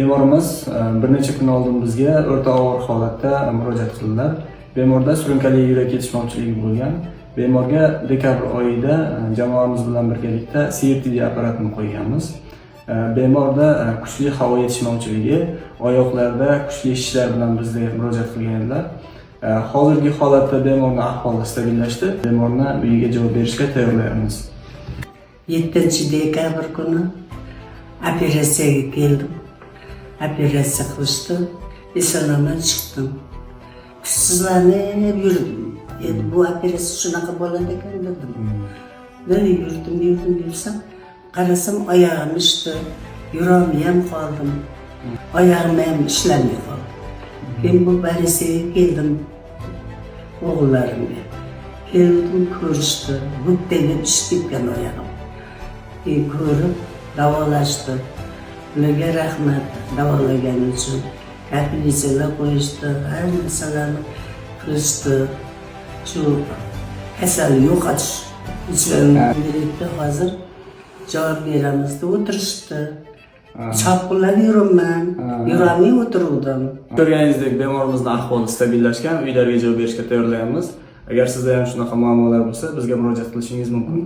Bemorimiz bir necha kun oldin bizga o'rta og'ir holatda murojaat qildilar. Bemorda surunkali yurak yetishmovchiligi bo'lgan. Bemorga dekabr oyida jamoamiz bilan birgalikda CRTD apparatini qo'yganmiz. Bemorda kuchli havo yetishmovchiligi, oyoqlarda kuchli shishlar bilan bizga murojaat qilgan edilar. Hozirgi holatda bemorning ahvoli stabillashdi. Bemorni uyiga javob berishga tayyorlayapmiz. 7-dekabr kuni operatsiyaga keldim. Operatsiya qilishdi. Eson-omon chiqdim. Kuchsizlanib yurdim. Endi bu operatsiya shunaqa bo'ladi ekan dedim. Ben yursam, qarasam oyog'im ishdi, yuragim ham qoldim. Oyog'im ham ishlamay qoldi. Keyin bu bolnisaga keldim. O'g'illarimga. Keldim, ko'rishdi. Buktaga tushib ketgan oyog'im. Keyin ko'rib, davolashdi. Ularga rahmat davolagani uchun. Kapelitsalar qo'yishdi, har narsalarni qilishdi. Shu kasal yo'qotish uchun hozir javob beramiz deb o'tirishdi. Chopqillab yuraman, yurolmay o'tiruvdim. Ko'rganingizdek bemorimizning ahvoli stabillashgan, uylariga javob berishga tayyorlayapmiz. Agar sizda ham shunaqa muammolar bo'lsa, bizga murojaat qilishingiz mumkin.